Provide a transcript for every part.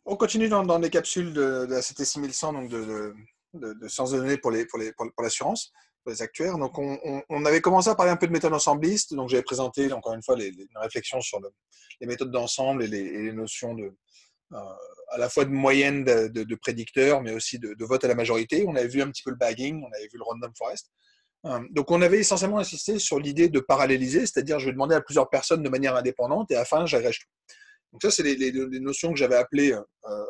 On continue dans les capsules de la CT 6100, donc de sciences de données pour l'assurance, pour les actuaires. Donc, on avait commencé à parler un peu de méthode ensembliste. Donc, j'avais présenté, encore une fois, une réflexion sur les méthodes d'ensemble et les notions à la fois de moyenne de prédicteurs, mais aussi de vote à la majorité. On avait vu un petit peu le bagging, on avait vu le random forest. Donc, on avait essentiellement insisté sur l'idée de paralléliser, c'est-à-dire je vais demander à plusieurs personnes de manière indépendante et à la fin, j'agrège tout. Donc ça, c'est les notions que j'avais appelées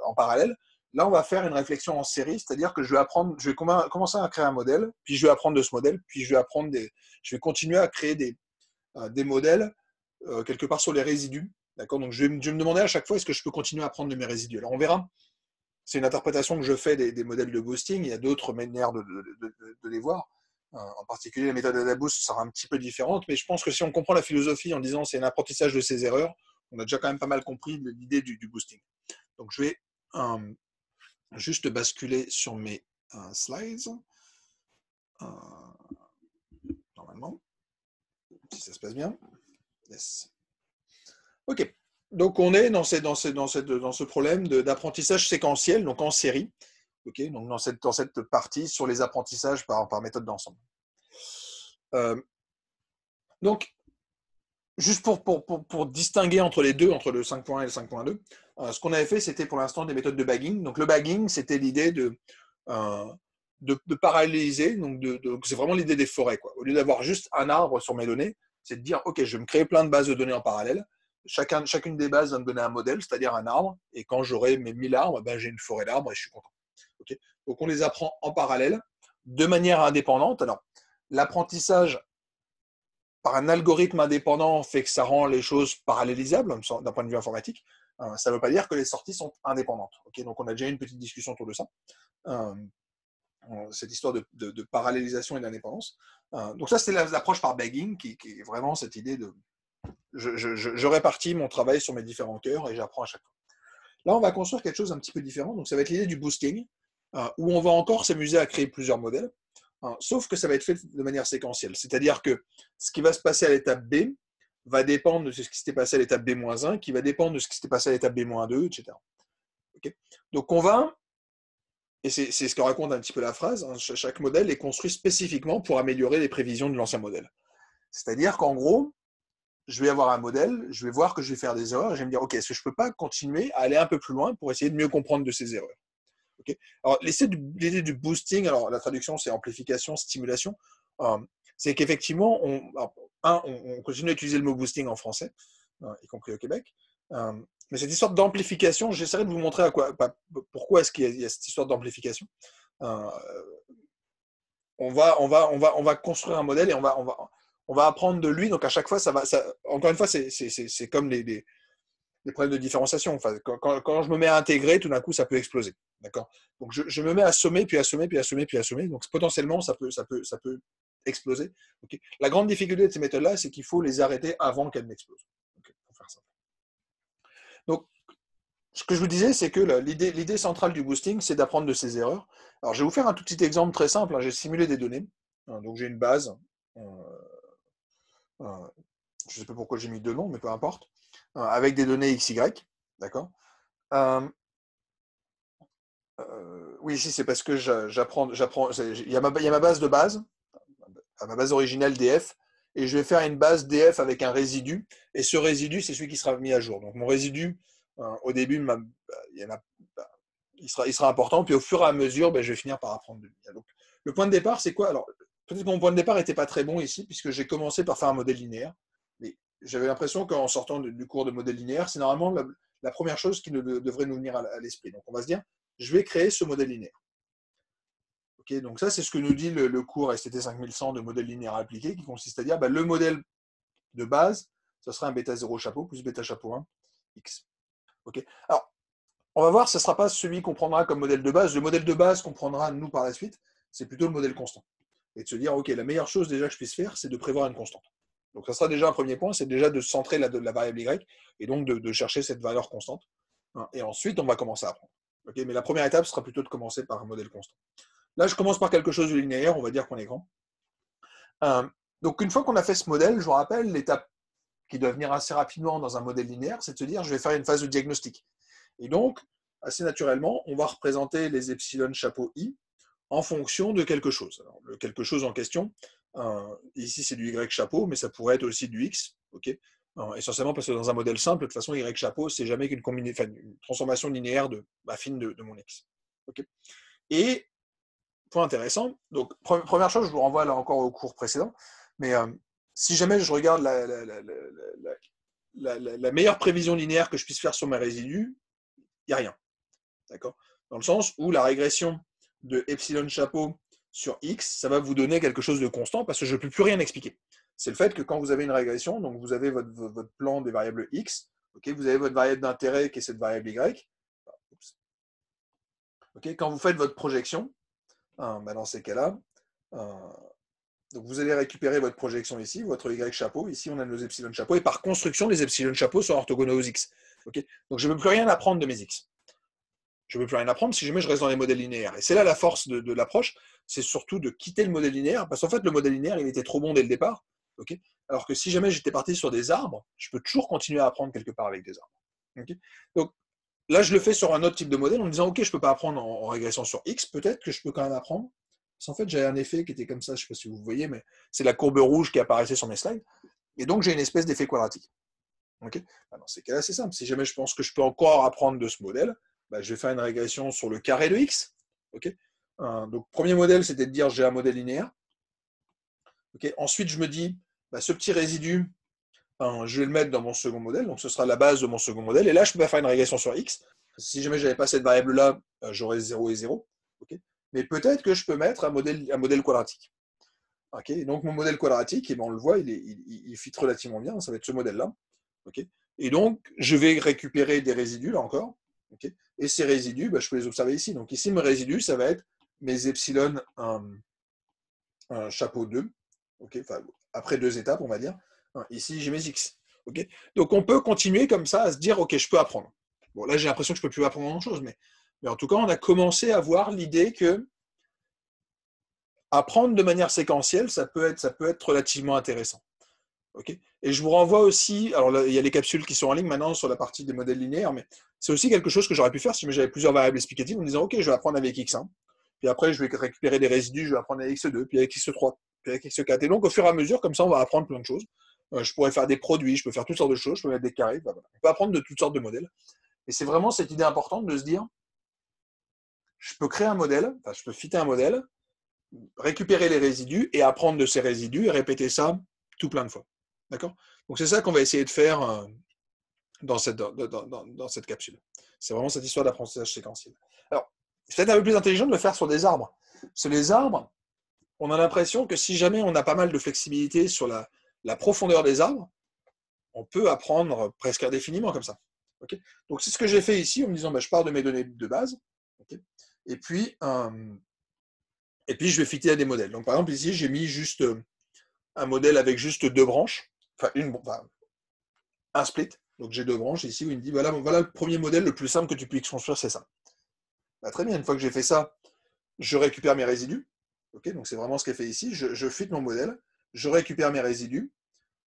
en parallèle. Là, on va faire une réflexion en série, c'est-à-dire que je vais commencer à créer un modèle, puis je vais apprendre de ce modèle, puis je vais continuer à créer des modèles quelque part sur les résidus. D'accord. Donc je vais me demander à chaque fois, est-ce que je peux continuer à apprendre de mes résidus. Alors on verra. C'est une interprétation que je fais des modèles de boosting. Il y a d'autres manières de les voir. En particulier, la méthode AdaBoost sera un petit peu différente, mais je pense que si on comprend la philosophie en disant c'est un apprentissage de ses erreurs, on a déjà quand même pas mal compris l'idée du boosting. Donc je vais juste basculer sur mes slides. Normalement, si ça se passe bien. Yes. Ok. Donc on est dans ce problème d'apprentissage séquentiel, donc en série. Ok. Donc dans cette partie sur les apprentissages par méthode d'ensemble. Donc juste pour distinguer entre les deux, entre le 5.1 et le 5.2, ce qu'on avait fait, c'était pour l'instant des méthodes de bagging. Donc le bagging, c'était l'idée de paralléliser. Donc c'est vraiment l'idée des forêts, quoi. Au lieu d'avoir juste un arbre sur mes données, c'est de dire, OK, je vais me créer plein de bases de données en parallèle. Chacune des bases va me donner un modèle, c'est-à-dire un arbre. Et quand j'aurai mes 1000 arbres, ben, j'ai une forêt d'arbres et je suis content. Okay. Donc on les apprend en parallèle, de manière indépendante. Alors, l'apprentissage par un algorithme indépendant fait que ça rend les choses parallélisables d'un point de vue informatique. Ça ne veut pas dire que les sorties sont indépendantes. Okay. Donc on a déjà eu une petite discussion autour de ça. Cette histoire de parallélisation et d'indépendance. Donc ça, c'est l'approche par bagging qui est vraiment cette idée de je répartis mon travail sur mes différents cœurs et j'apprends à chaque fois. Là, on va construire quelque chose d'un petit peu différent. Donc ça va être l'idée du boosting, où on va encore s'amuser à créer plusieurs modèles, sauf que ça va être fait de manière séquentielle. C'est-à-dire que ce qui va se passer à l'étape B va dépendre de ce qui s'était passé à l'étape B-1, qui va dépendre de ce qui s'était passé à l'étape B-2, etc. Okay. Donc on va, et c'est ce que raconte un petit peu la phrase, hein, chaque modèle est construit spécifiquement pour améliorer les prévisions de l'ancien modèle. C'est-à-dire qu'en gros, je vais avoir un modèle, je vais voir que je vais faire des erreurs, et je vais me dire, OK, est-ce que je ne peux pas continuer à aller un peu plus loin pour essayer de mieux comprendre de ces erreurs. Okay. Alors, l'idée du boosting, alors la traduction, c'est amplification, stimulation, c'est qu'effectivement, on continue à utiliser le mot boosting en français, y compris au Québec, mais cette histoire d'amplification, j'essaierai de vous montrer pourquoi est-ce qu'il y a cette histoire d'amplification. On va construire un modèle et on va apprendre de lui. Donc à chaque fois, encore une fois, c'est comme les problèmes de différenciation. Enfin, quand je me mets à intégrer, tout d'un coup, ça peut exploser. D'accord. Donc je me mets à sommer, puis à sommer, puis à sommer, puis à sommer. Donc potentiellement, ça peut exploser. Okay. La grande difficulté de ces méthodes-là, c'est qu'il faut les arrêter avant qu'elles n'explosent. Okay, pour faire ça. Donc ce que je vous disais, c'est que l'idée centrale du boosting, c'est d'apprendre de ses erreurs. Alors, je vais vous faire un tout petit exemple très simple. J'ai simulé des données. Donc, j'ai une base. Je ne sais pas pourquoi j'ai mis deux noms, mais peu importe. Avec des données XY. D'accord. Oui, ici, c'est parce que j'apprends. Il y a ma base de base, ma base originelle DF, et je vais faire une base DF avec un résidu. Et ce résidu, c'est celui qui sera mis à jour. Donc, mon résidu, au début, il sera important, puis au fur et à mesure, je vais finir par apprendre de lui. Donc, le point de départ, c'est quoi? Alors, peut-être que mon point de départ n'était pas très bon ici, puisque j'ai commencé par faire un modèle linéaire, mais j'avais l'impression qu'en sortant du cours de modèle linéaire, c'est normalement la première chose qui devrait nous venir à l'esprit. Donc, on va se dire, je vais créer ce modèle linéaire. Okay, donc ça, c'est ce que nous dit le cours STT 5100 de modèle linéaire appliqué, qui consiste à dire, le modèle de base, ce sera un bêta 0 chapeau plus bêta chapeau 1, x. Okay. Alors, on va voir, ce ne sera pas celui qu'on prendra comme modèle de base. Le modèle de base qu'on prendra, nous, par la suite, c'est plutôt le modèle constant. Et de se dire, OK, la meilleure chose déjà que je puisse faire, c'est de prévoir une constante. Donc, ça sera déjà un premier point, c'est déjà de centrer la variable y, et donc de chercher cette valeur constante. Et ensuite, on va commencer à apprendre. Okay, mais la première étape sera plutôt de commencer par un modèle constant. Là, je commence par quelque chose de linéaire, on va dire qu'on est grand. Donc, une fois qu'on a fait ce modèle, je vous rappelle, l'étape qui doit venir assez rapidement dans un modèle linéaire, c'est de se dire, je vais faire une phase de diagnostic. Et donc, assez naturellement, on va représenter les epsilon chapeau i en fonction de quelque chose. Alors, le quelque chose en question, ici c'est du y chapeau, mais ça pourrait être aussi du x, ok. Essentiellement parce que dans un modèle simple, de toute façon, y chapeau, c'est jamais qu'une une transformation linéaire affine de mon x. Okay. Et, point intéressant, donc première chose, je vous renvoie là encore au cours précédent, mais si jamais je regarde la meilleure prévision linéaire que je puisse faire sur mes résidus, il n'y a rien. D'accord. Dans le sens où la régression de epsilon chapeau sur x, ça va vous donner quelque chose de constant parce que je ne peux plus rien expliquer. C'est le fait que quand vous avez une régression, donc vous avez votre plan des variables x, okay, vous avez votre variable d'intérêt qui est cette variable y. Okay, quand vous faites votre projection, dans ces cas-là, donc vous allez récupérer votre projection ici, votre y chapeau. Ici, on a nos epsilon chapeau. Et par construction, les epsilon chapeau sont orthogonaux aux x. Okay, donc je ne peux plus rien apprendre de mes x. Je ne peux plus rien apprendre si jamais je reste dans les modèles linéaires. Et c'est là la force de l'approche, c'est surtout de quitter le modèle linéaire, parce qu'en fait, le modèle linéaire, il était trop bon dès le départ. Okay, alors que si jamais j'étais parti sur des arbres, je peux toujours continuer à apprendre quelque part avec des arbres. Okay, donc là, je le fais sur un autre type de modèle en me disant, OK, je ne peux pas apprendre en régression sur x, peut-être que je peux quand même apprendre. Parce qu'en fait, j'avais un effet qui était comme ça, je ne sais pas si vous voyez, mais c'est la courbe rouge qui apparaissait sur mes slides. Et donc, j'ai une espèce d'effet quadratique. Okay, dans ces cas-là, c'est simple. Si jamais je pense que je peux encore apprendre de ce modèle, je vais faire une régression sur le carré de x. Okay, donc, premier modèle, c'était de dire j'ai un modèle linéaire. Okay, ensuite, je me dis, ce petit résidu, je vais le mettre dans mon second modèle, donc ce sera la base de mon second modèle. Et là, je peux pas faire une régression sur x. Si jamais je n'avais pas cette variable-là, j'aurais 0 et 0. Okay, mais peut-être que je peux mettre un modèle quadratique. Okay, donc mon modèle quadratique, on le voit, il fit relativement bien, ça va être ce modèle-là. Okay, et donc, je vais récupérer des résidus, là encore. Okay, et ces résidus, je peux les observer ici. Donc ici, mes résidus, ça va être mes epsilon chapeau 2. Okay, après 2 étapes, on va dire. Ici, j'ai mes x. Okay, donc on peut continuer comme ça à se dire, OK, je peux apprendre. Bon, là, j'ai l'impression que je ne peux plus apprendre grand-chose, mais en tout cas, on a commencé à voir l'idée que apprendre de manière séquentielle, ça peut être relativement intéressant. Okay, et je vous renvoie aussi, alors là, il y a les capsules qui sont en ligne maintenant sur la partie des modèles linéaires, mais c'est aussi quelque chose que j'aurais pu faire si j'avais plusieurs variables explicatives en me disant, OK, je vais apprendre avec x1, puis après, je vais récupérer des résidus, je vais apprendre avec x2, puis avec x3, puis avec x4. Et donc, au fur et à mesure, comme ça, on va apprendre plein de choses. Je pourrais faire des produits, je peux faire toutes sortes de choses, je peux mettre des carrés, voilà. On peut apprendre de toutes sortes de modèles. Et c'est vraiment cette idée importante de se dire, je peux créer un modèle, je peux fitter un modèle, récupérer les résidus et apprendre de ces résidus et répéter ça tout plein de fois. D'accord ? Donc c'est ça qu'on va essayer de faire dans cette capsule. C'est vraiment cette histoire d'apprentissage séquentiel. Alors, c'est peut-être un peu plus intelligent de le faire sur des arbres. Sur les arbres, on a l'impression que si jamais on a pas mal de flexibilité sur la profondeur des arbres, on peut apprendre presque indéfiniment comme ça. Okay, donc c'est ce que j'ai fait ici en me disant, je pars de mes données de base, okay, et puis je vais fitter à des modèles. Donc par exemple ici, j'ai mis juste un modèle avec juste 2 branches, un split. Donc j'ai 2 branches ici où il me dit, voilà le premier modèle le plus simple que tu puisses construire, c'est ça. Très bien, une fois que j'ai fait ça, je récupère mes résidus. Okay, donc c'est vraiment ce qui est fait ici. Je fit mon modèle, je récupère mes résidus.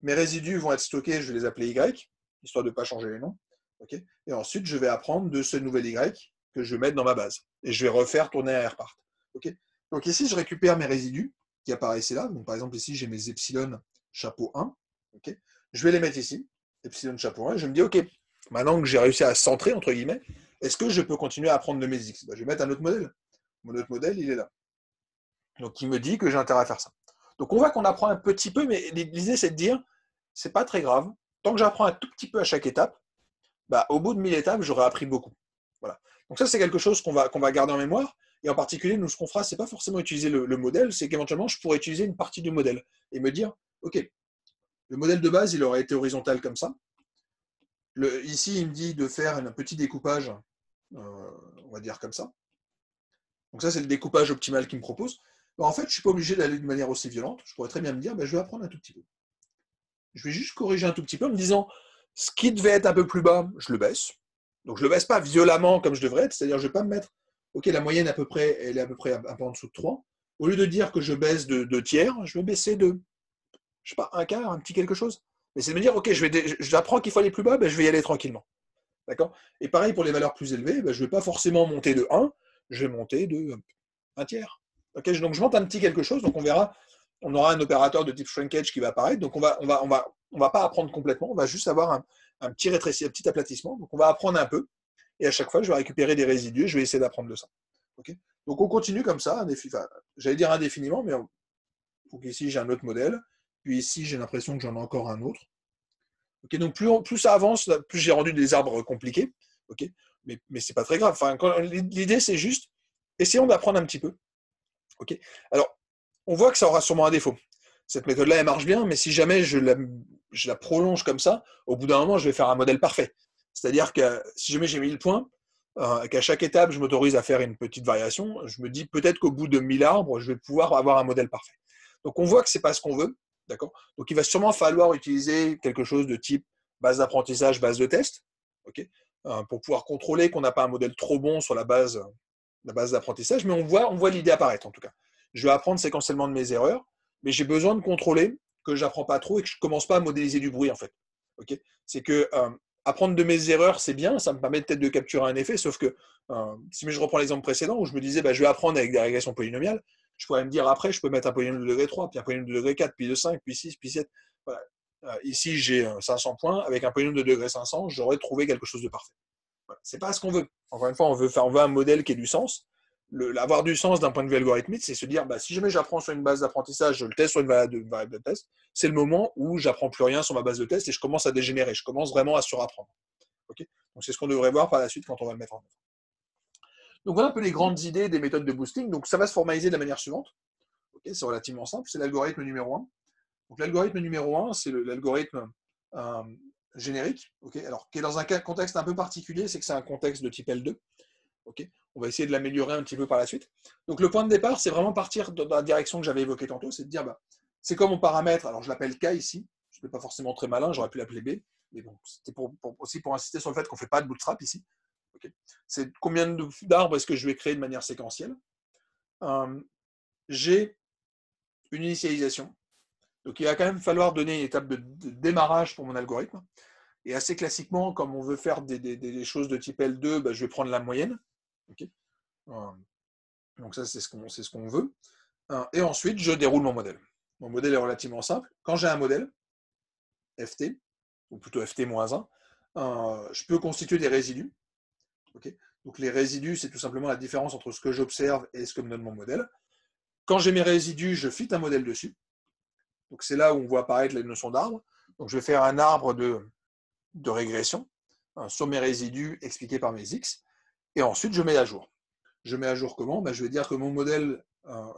Mes résidus vont être stockés, je vais les appeler Y, histoire de ne pas changer les noms. Okay, et ensuite, je vais apprendre de ce nouvel Y que je vais mettre dans ma base. Et je vais refaire tourner un rpart. Okay, donc ici, je récupère mes résidus qui apparaissaient là. Donc, par exemple, ici, j'ai mes epsilon chapeau 1. Okay, je vais les mettre ici, epsilon chapeau 1. Et je me dis, OK, maintenant que j'ai réussi à centrer, entre guillemets, est-ce que je peux continuer à apprendre de mes X ? Je vais mettre un autre modèle. Mon autre modèle, il est là. Donc, il me dit que j'ai intérêt à faire ça. Donc, on voit qu'on apprend un petit peu, mais l'idée, c'est de dire, c'est pas très grave. Tant que j'apprends un tout petit peu à chaque étape, au bout de 1000 étapes, j'aurai appris beaucoup. Voilà. Donc ça, c'est quelque chose qu'on va garder en mémoire. Et en particulier, nous, ce qu'on fera, c'est pas forcément utiliser le modèle, c'est qu'éventuellement, je pourrais utiliser une partie du modèle et me dire, OK, le modèle de base, il aurait été horizontal comme ça. Ici, il me dit de faire un petit découpage, on va dire comme ça. Donc ça, c'est le découpage optimal qu'il me propose. En fait, je ne suis pas obligé d'aller de manière aussi violente. Je pourrais très bien me dire, je vais apprendre un tout petit peu. Je vais juste corriger un tout petit peu en me disant, ce qui devait être un peu plus bas, je le baisse. Donc je ne le baisse pas violemment comme je devrais être, c'est-à-dire je ne vais pas me mettre, OK, la moyenne à peu près, elle est à peu près un peu en dessous de 3. Au lieu de dire que je baisse de 2 tiers, je vais baisser de, je sais pas, un quart, un petit quelque chose. Mais c'est de me dire, OK, j'apprends qu'il faut aller plus bas, je vais y aller tranquillement. D'accord? Et pareil pour les valeurs plus élevées, ben, je ne vais pas forcément monter de 1, je vais monter de 1 tiers. Okay, donc je monte un petit quelque chose, donc on verra, on aura un opérateur de type shrinkage qui va apparaître, donc on va pas apprendre complètement, on va juste avoir un petit rétrécissement, un petit aplatissement, donc on va apprendre un peu, et à chaque fois je vais récupérer des résidus, je vais essayer d'apprendre de ça. Okay, donc on continue comme ça, enfin, j'allais dire indéfiniment, mais donc ici j'ai un autre modèle, puis ici j'ai l'impression que j'en ai encore un autre. Okay, donc plus ça avance, plus j'ai rendu des arbres compliqués, okay, mais c'est pas très grave. Enfin, l'idée c'est juste, essayons d'apprendre un petit peu. Okay, alors, on voit que ça aura sûrement un défaut. Cette méthode-là, elle marche bien, mais si jamais je la prolonge comme ça, au bout d'un moment, je vais faire un modèle parfait. C'est-à-dire que si jamais j'ai 1000 points, qu'à chaque étape, je m'autorise à faire une petite variation, je me dis peut-être qu'au bout de 1000 arbres, je vais pouvoir avoir un modèle parfait. Donc on voit que ce n'est pas ce qu'on veut. D'accord. Donc il va sûrement falloir utiliser quelque chose de type base d'apprentissage, base de test, okay, pour pouvoir contrôler qu'on n'a pas un modèle trop bon sur la base d'apprentissage, mais on voit l'idée apparaître en tout cas. Je vais apprendre séquentiellement de mes erreurs, mais j'ai besoin de contrôler que je n'apprends pas trop et que je ne commence pas à modéliser du bruit en fait. Okay, c'est que apprendre de mes erreurs, c'est bien, ça me permet peut-être de capturer un effet, sauf que si je reprends l'exemple précédent où je me disais je vais apprendre avec des régressions polynomiales, je pourrais me dire après, je peux mettre un polynôme de degré 3, puis un polynôme de degré 4, puis de 5, puis 6, puis 7. Voilà. Ici, j'ai 500 points. Avec un polynôme de degré 500, j'aurais trouvé quelque chose de parfait. Voilà. C'est pas ce qu'on veut. Encore une fois, on veut un modèle qui ait du sens. Avoir du sens d'un point de vue algorithmique, c'est se dire si jamais j'apprends sur une base d'apprentissage, je le teste sur une variable de test, c'est le moment où j'apprends plus rien sur ma base de test et je commence à dégénérer. Je commence vraiment à surapprendre. Okay, donc c'est ce qu'on devrait voir par la suite quand on va le mettre en œuvre. Donc voilà un peu les grandes idées des méthodes de boosting. Donc ça va se formaliser de la manière suivante. Okay, c'est relativement simple, c'est l'algorithme numéro 1. Donc l'algorithme numéro 1, c'est l'algorithme générique, okay, alors, qui est dans un contexte un peu particulier, c'est que c'est un contexte de type L2. Okay, on va essayer de l'améliorer un petit peu par la suite. Donc le point de départ, c'est vraiment partir dans la direction que j'avais évoquée tantôt, c'est de dire, c'est comme mon paramètre, alors je l'appelle K ici, je ne suis pas forcément très malin, j'aurais pu l'appeler B, mais bon, c'était aussi pour insister sur le fait qu'on ne fait pas de bootstrap ici. Okay, c'est combien d'arbres est-ce que je vais créer de manière séquentielle. J'ai une initialisation. Donc il va quand même falloir donner une étape de démarrage pour mon algorithme. Et assez classiquement, comme on veut faire des choses de type L2, je vais prendre la moyenne. Okay, donc ça, c'est ce qu'on veut. Et ensuite, je déroule mon modèle. Mon modèle est relativement simple. Quand j'ai un modèle, FT, ou plutôt FT-1, je peux constituer des résidus. Okay, donc les résidus, c'est tout simplement la différence entre ce que j'observe et ce que me donne mon modèle. Quand j'ai mes résidus, je fit un modèle dessus. Donc c'est là où on voit apparaître la notion d'arbre. Donc je vais faire un arbre de régression sur mes résidus expliqués par mes X. Et ensuite, je mets à jour. Je mets à jour comment? Je vais dire que mon modèle,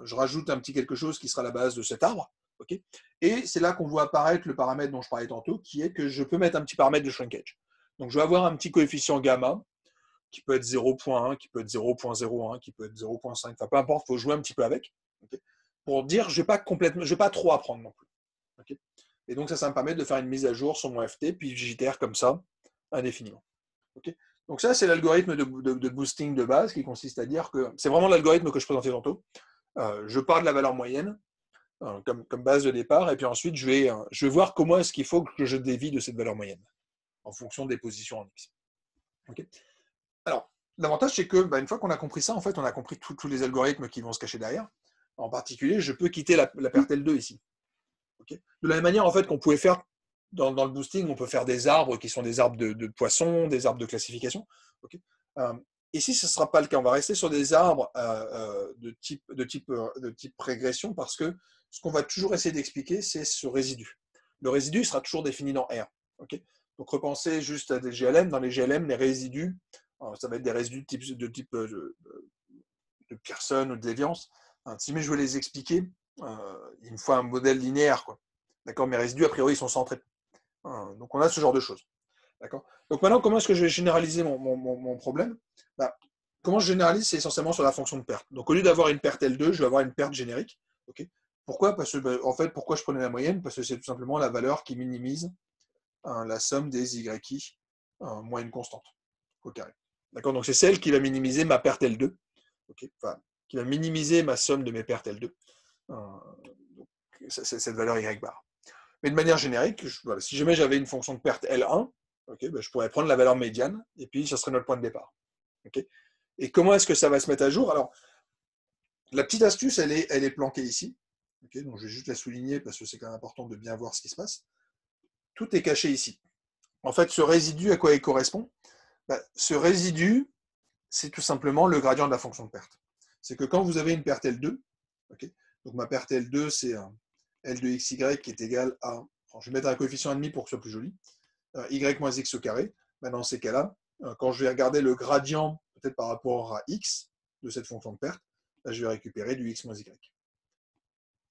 je rajoute un petit quelque chose qui sera la base de cet arbre. Okay, et c'est là qu'on voit apparaître le paramètre dont je parlais tantôt, qui est que je peux mettre un petit paramètre de shrinkage. Donc je vais avoir un petit coefficient gamma qui peut être 0.1, qui peut être 0.01, qui peut être 0.5, enfin peu importe, il faut jouer un petit peu avec. Okay, pour dire je ne vais pas trop apprendre non plus. Okay, et donc ça me permet de faire une mise à jour sur mon FT, puis j'itère comme ça indéfiniment. Okay, donc ça, c'est l'algorithme de boosting de base qui consiste à dire que c'est vraiment l'algorithme que je présentais tantôt. Je pars de la valeur moyenne comme base de départ, et puis ensuite, je vais voir comment est-ce qu'il faut que je dévie de cette valeur moyenne en fonction des positions en X. Okay, alors, l'avantage, c'est que une fois qu'on a compris ça, en fait, on a compris tous les algorithmes qui vont se cacher derrière. En particulier, je peux quitter la perte L2 ici. Okay, de la même manière, en fait, qu'on pouvait faire dans le boosting, on peut faire des arbres qui sont des arbres de poissons, des arbres de classification. Okay, ici, ce ne sera pas le cas. On va rester sur des arbres de type régression parce que ce qu'on va toujours essayer d'expliquer, c'est ce résidu. Le résidu sera toujours défini dans R. Okay, donc, repensez juste à des GLM. Dans les GLM, les résidus, ça va être des résidus de type de Pearson ou de déviance. Si mais je veux les expliquer, il me faut un modèle linéaire. D'accord, mes résidus, a priori, ils sont centrés. Donc, on a ce genre de choses. D'accord. Donc, maintenant, comment est-ce que je vais généraliser mon problème? Comment je généralise? C'est essentiellement sur la fonction de perte. Donc, au lieu d'avoir une perte L2, je vais avoir une perte générique. Okay, pourquoi? Parce que, en fait, pourquoi je prenais la moyenne? Parce que c'est tout simplement la valeur qui minimise la somme des YI moins une constante au carré. D'accord. Donc, c'est celle qui va minimiser ma perte L2. Okay, enfin, qui va minimiser ma somme de mes pertes L2. Donc, c'est cette valeur Y bar. Mais de manière générique, si jamais j'avais une fonction de perte L1, Okay, ben, je pourrais prendre la valeur médiane, et puis ça serait notre point de départ. Okay, et comment est-ce que ça va se mettre à jour? Alors, la petite astuce, elle est planquée ici. Okay, donc je vais juste la souligner parce que c'est quand même important de bien voir ce qui se passe. Tout est caché ici. En fait, ce résidu, à quoi il correspond? Ben, ce résidu, c'est tout simplement le gradient de la fonction de perte. C'est que quand vous avez une perte L2, okay, donc ma perte L2, c'est un L de xy qui est égal à, je vais mettre un coefficient et demi pour que ce soit plus joli, y moins x au carré. Ben, dans ces cas-là, quand je vais regarder le gradient, peut-être par rapport à x de cette fonction de perte, ben, je vais récupérer du x moins y.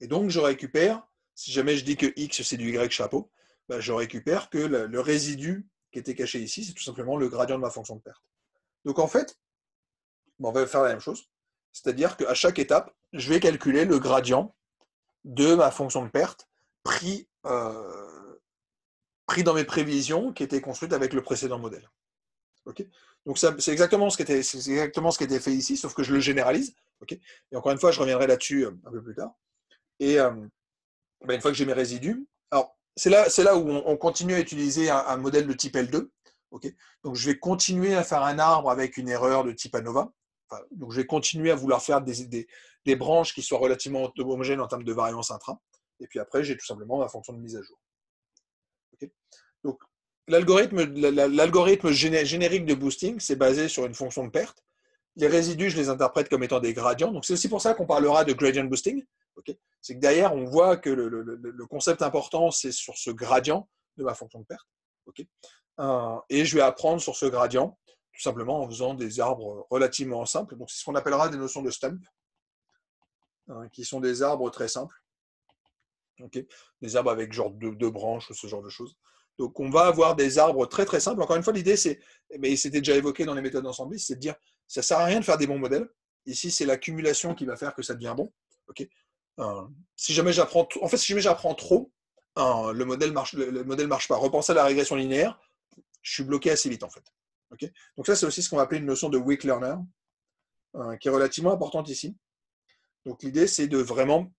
Et donc, je récupère, si jamais je dis que x c'est du y chapeau, ben, je récupère que le résidu qui était caché ici, c'est tout simplement le gradient de ma fonction de perte. Donc en fait, on va faire la même chose. C'est-à-dire qu'à chaque étape, je vais calculer le gradient de ma fonction de perte pris dans mes prévisions qui étaient construites avec le précédent modèle. Okay, donc c'est exactement ce qui était fait ici, sauf que je le généralise. Okay, et encore une fois, je reviendrai là-dessus un peu plus tard. Et ben, une fois que j'ai mes résidus, alors c'est là où on continue à utiliser un modèle de type L2. Okay, donc je vais continuer à faire un arbre avec une erreur de type ANOVA. Enfin, donc je vais continuer à vouloir faire des branches qui soient relativement homogènes en termes de variance intra. Et puis après, j'ai tout simplement ma fonction de mise à jour. Okay, donc l'algorithme générique de boosting, c'est basé sur une fonction de perte. Les résidus, je les interprète comme étant des gradients. Donc c'est aussi pour ça qu'on parlera de gradient boosting. Okay, c'est que derrière, on voit que le concept important, c'est sur ce gradient de ma fonction de perte. Okay, et je vais apprendre sur ce gradient, tout simplement en faisant des arbres relativement simples. Donc c'est ce qu'on appellera des notions de stump, qui sont des arbres très simples. Okay, des arbres avec genre deux branches ou ce genre de choses. Donc on va avoir des arbres très très simples. Encore une fois, l'idée c'est, mais c'était déjà évoqué dans les méthodes d'ensembliste, c'est de dire ça ne sert à rien de faire des bons modèles. Ici, c'est l'accumulation qui va faire que ça devient bon. Okay, si jamais j'apprends trop, le modèle marche pas. Repensez à la régression linéaire, je suis bloqué assez vite en fait. Okay, donc ça, c'est aussi ce qu'on va appeler une notion de weak learner, qui est relativement importante ici. Donc l'idée, c'est de vraiment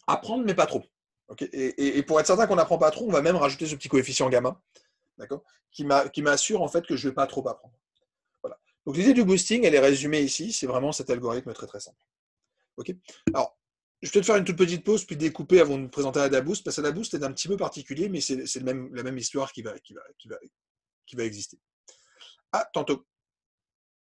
apprendre, mais pas trop. Okay, et pour être certain qu'on n'apprend pas trop, on va même rajouter ce petit coefficient gamma, d'accord, qui m'assure en fait que je ne vais pas trop apprendre. Voilà. Donc l'idée du boosting, elle est résumée ici, c'est vraiment cet algorithme très très simple. Okay, alors, je vais peut-être faire une toute petite pause, puis découper avant de nous présenter AdaBoost, parce que AdaBoost est un petit peu particulier, mais c'est la même histoire qui va exister. À tantôt.